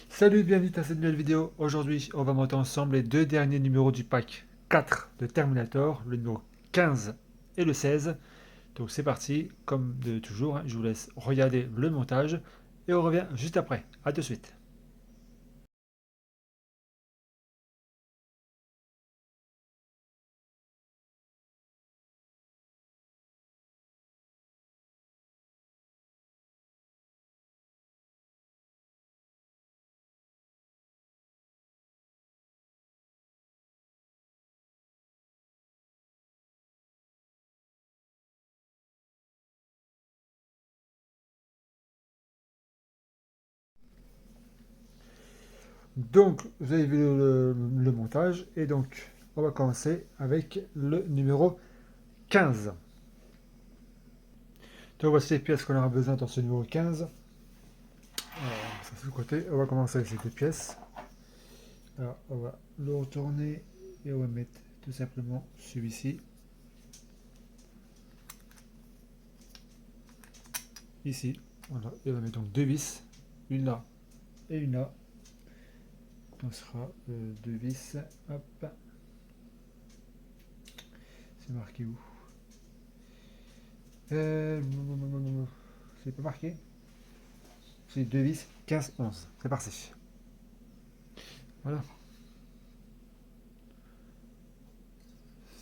Salut, bienvenue à cette nouvelle vidéo. Aujourd'hui, on va monter ensemble les deux derniers numéros du pack 4 de Terminator, le numéro 15 et le 16. Donc c'est parti, comme de toujours, je vous laisse regarder le montage et on revient juste après. A tout de suite. Donc, vous avez vu le montage et donc on va commencer avec le numéro 15. Donc voici les pièces qu'on aura besoin dans ce numéro 15. Ça c'est le côté. On va commencer avec ces deux pièces. Alors, on va le retourner et on va mettre tout simplement celui-ci ici. Voilà. Et on va mettre donc deux vis, une là et une là. Donc ce sera deux vis. Hop, c'est marqué où? C'est pas marqué. C'est deux vis 15, 11. C'est parti. Voilà,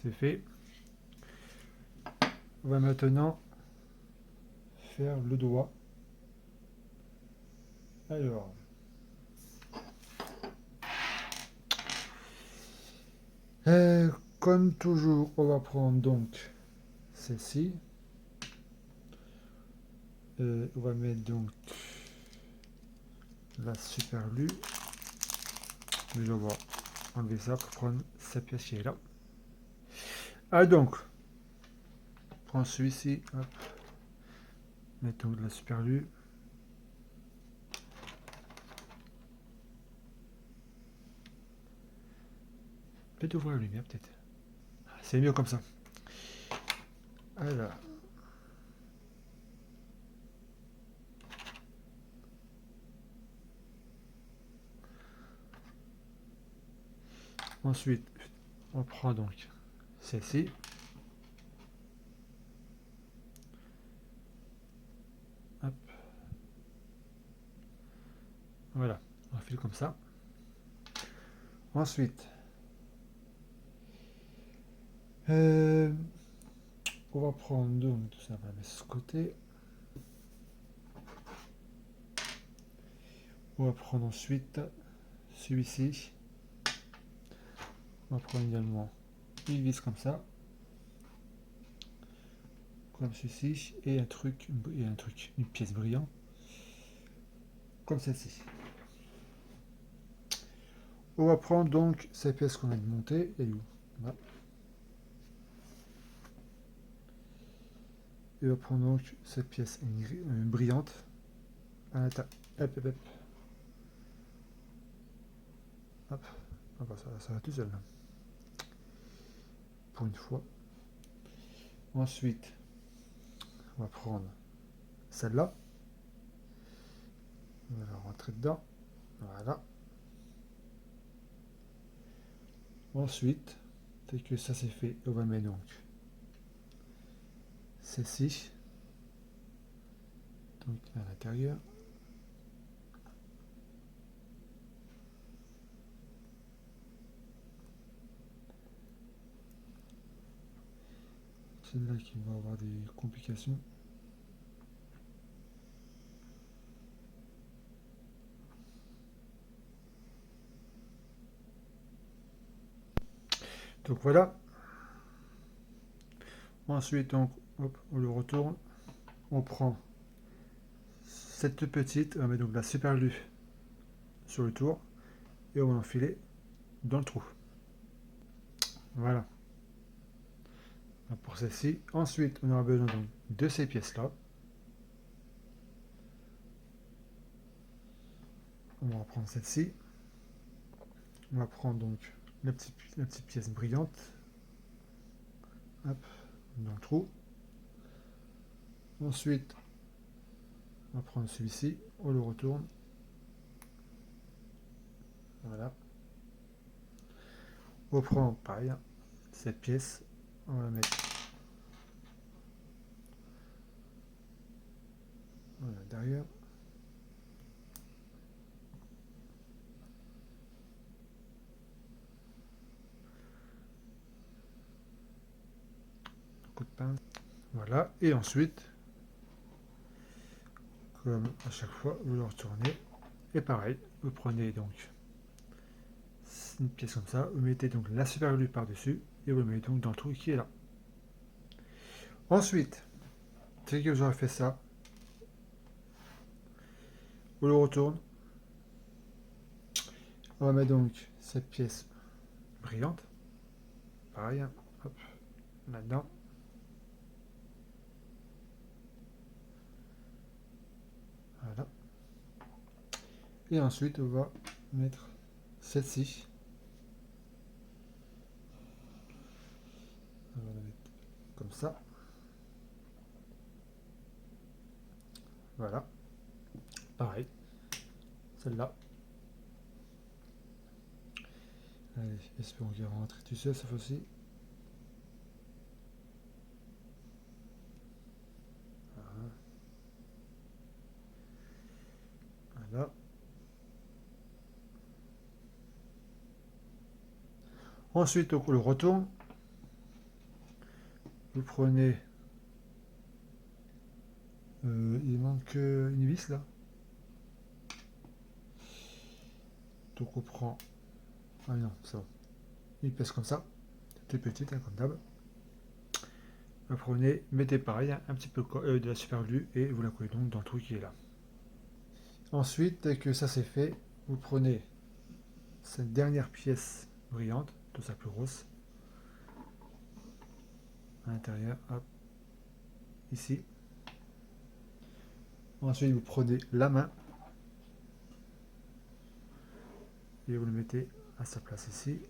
c'est fait. On va maintenant faire le doigt. Alors, comme toujours, on va prendre donc celle-ci. On va mettre donc la superlue. Mais on va enlever ça pour prendre cette pièce qui est là. Ah donc, prends celui-ci, hop, mettons de la superlue. Peut-être ouvrir la lumière, peut-être. C'est mieux comme ça. Alors, ensuite, on prend donc celle-ci. Hop, voilà, on file comme ça. Ensuite, euh, on va prendre donc tout ça, on va mettre ce côté. On va prendre ensuite celui-ci. On va prendre également une vis comme ceci, et un truc, une pièce brillante, comme celle-ci. On va prendre donc cette pièce qu'on a montée, et où? Voilà. Et on va prendre donc cette pièce brillante. Hop, hop, hop. Hop. Ah bah ça va tout seul, là. Pour une fois. Ensuite, on va prendre celle-là. On va la rentrer dedans. Voilà. Ensuite, dès que ça c'est fait, on va mettre donc celle-ci. Donc à l'intérieur. C'est là qu'il va avoir des complications. Donc voilà. Ensuite, donc, hop, on le retourne. On prend cette petite, on met donc la superlue sur le tour et on va l'enfiler dans le trou. Voilà. Pour celle-ci. Ensuite, on aura besoin donc de ces pièces-là. On va prendre celle-ci. On va prendre donc la petite pièce brillante. Hop, dans le trou. Ensuite, on va prendre celui-ci. On le retourne. Voilà. On prend pareil, cette pièce, on va la mettre voilà, derrière. Coup de pince. Voilà. Et ensuite, comme à chaque fois, vous le retournez. Et pareil, vous prenez donc une pièce comme ça, vous mettez donc la super glue par-dessus et vous le mettez donc dans le trou qui est là. Ensuite, dès que vous aurez fait ça, on le retourne. On va mettre donc cette pièce brillante. Pareil, hein. Hop, là-dedans. Voilà. Et ensuite, on va mettre celle-ci. On va la mettre comme ça. Voilà. Pareil. Celle-là. Allez, espérons qu'il va rentrer tout seul cette fois-ci. Voilà. Ensuite, on le retourne. Vous prenez... il manque une vis là. Donc on prend... Ah non, ça va. Une pièce comme ça. Toute petite, hein, comme d'hab. Vous prenez, mettez pareil, hein, un petit peu de la super glue et vous la collez donc dans le trou qui est là. Ensuite, dès que ça c'est fait, vous prenez cette dernière pièce brillante, de sa plus grosse, à l'intérieur, hop, ici. Ensuite, vous prenez la main et vous le mettez à sa place ici.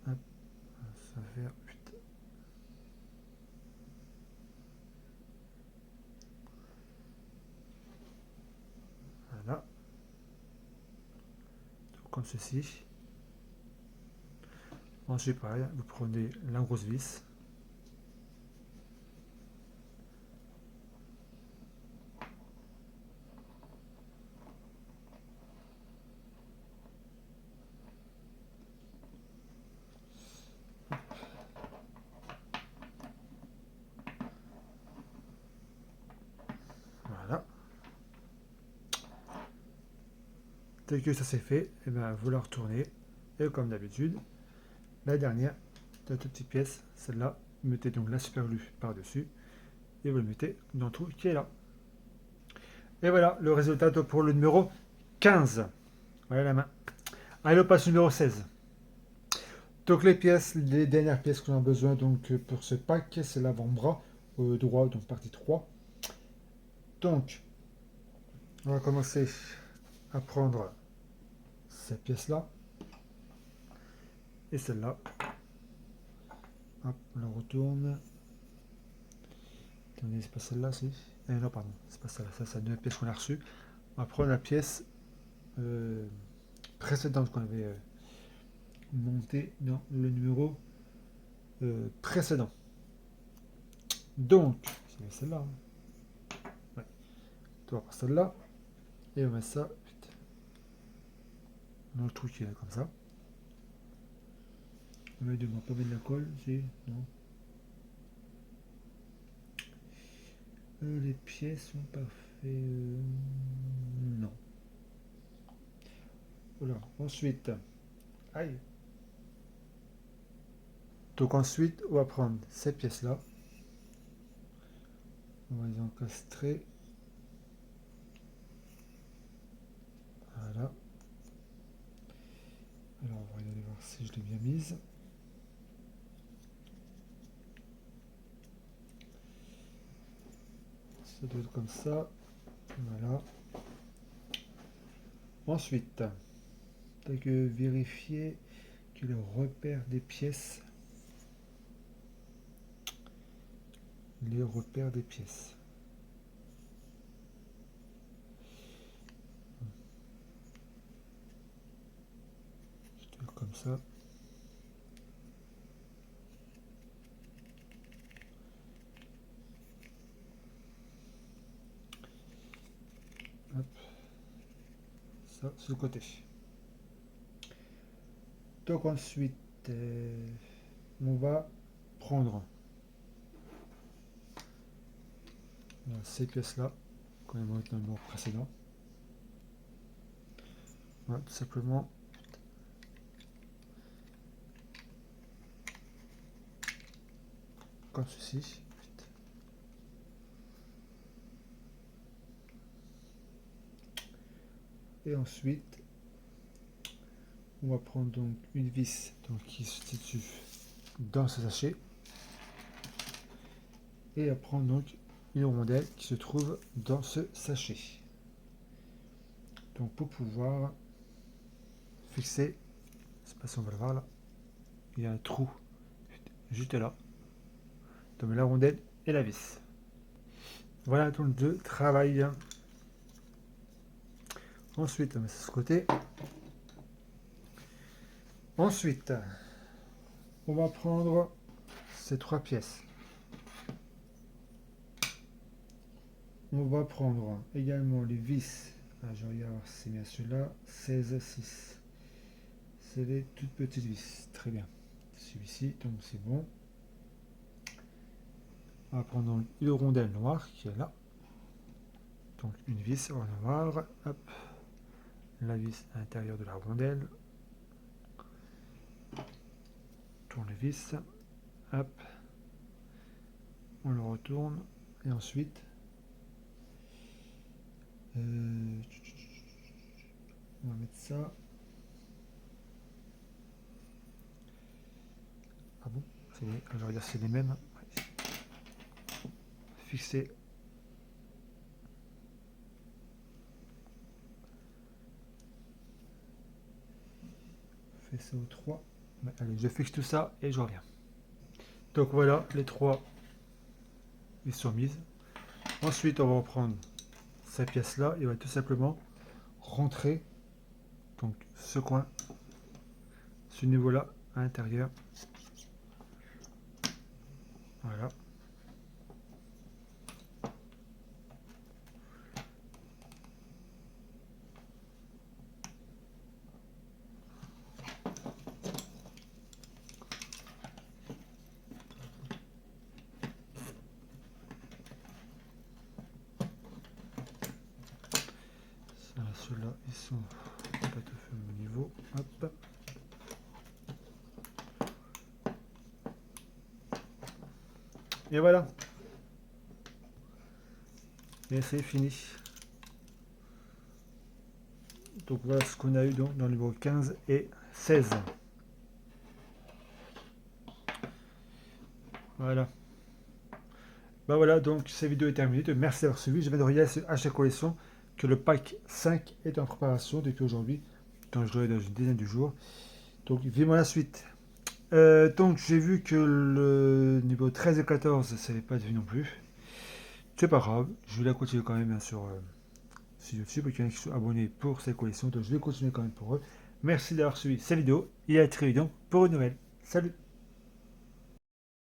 Hop, ça va faire 8. Voilà. Donc, comme ceci. Ensuite, pareil, vous prenez la grosse vis. Voilà. Dès que ça c'est fait, et bien, vous la retournez. Et comme d'habitude, la dernière, de la toute petite pièce, celle-là, vous mettez donc la super glue par-dessus et vous le mettez dans le trou qui est là. Et voilà le résultat pour le numéro 15. Voilà la main. Allez, on passe au numéro 16. Donc les pièces, les dernières pièces qu'on a besoin donc pour ce pack, c'est l'avant-bras droit, donc partie 3. Donc, on va commencer à prendre cette pièce-là et celle-là. Hop, on la retourne. Attendez, c'est pas celle-là, si. Non, pardon, c'est pas celle-là. Ça, c'est la deuxième pièce qu'on a reçue. On va prendre la pièce euh, précédente qu'on avait montée dans le numéro précédent. Donc, c'est celle-là. Hein. Ouais. On va prendre celle-là et on met ça dans le trou qui est comme ça. On va pas mettre de la colle, si, non. Les pièces sont pas faites. Non. Voilà. Ensuite, aïe. Donc ensuite, on va prendre ces pièces-là. On va les encastrer. Voilà. Alors, on va aller voir si je l'ai bien mise. Ça doit être comme ça. Voilà. Ensuite, t'as que vérifier que le repère des pièces. Les repères des pièces. comme ça. Hop. Ça, sur le côté. Donc ensuite, on va prendre ces pièces-là, qu'on a montré dans le numéro précédent. Voilà, tout simplement comme ceci. Et ensuite, on va prendre donc une vis donc, qui se situe dans ce sachet. Et à prendre donc une rondelle qui se trouve dans ce sachet. Donc pour pouvoir fixer, je ne sais pas si on va le voir là, il y a un trou juste là. Donc la rondelle et la vis. Voilà donc le travail. Ensuite, on met ça de ce côté. Ensuite, on va prendre ces trois pièces. On va prendre également les vis. Ah, je regarde, c'est bien celui-là. 16, 6. C'est les toutes petites vis. Très bien. Celui-ci, donc c'est bon. On va prendre donc une rondelle noire qui est là. Donc une vis en noir. Hop. La vis à l'intérieur de la rondelle. Tournevis. Hop. On le retourne. Et ensuite, on va mettre ça. Ah bon, je regarde, c'est les mêmes. Fixer. Fais ça aux 3. Allez, je fixe tout ça et je reviens. Donc voilà, les trois ils sont mises. Ensuite, on va reprendre cette pièce là et on va tout simplement rentrer donc ce coin, ce niveau là à l'intérieur. Voilà. Ceux-là, ils sont pas tout fait au même niveau. Hop. Et voilà. Et c'est fini. Donc voilà ce qu'on a eu donc dans le niveau 15 et 16. Voilà. Bah voilà, donc cette vidéo est terminée. Merci d'avoir suivi. Je vais de regarder à chaque collection que le pack 5 est en préparation depuis aujourd'hui. Donc je l'aurai dans une dizaine de jours. Donc vivement la suite. Donc j'ai vu que le niveau 13 et 14 ça n'avait pas de vie non plus. C'est pas grave, je vais la continuer quand même hein, sur YouTube, parce qu'il y en a qui sont abonnés pour cette collection, donc je vais continuer quand même pour eux. Merci d'avoir suivi cette vidéo et à très vite pour une nouvelle. Salut!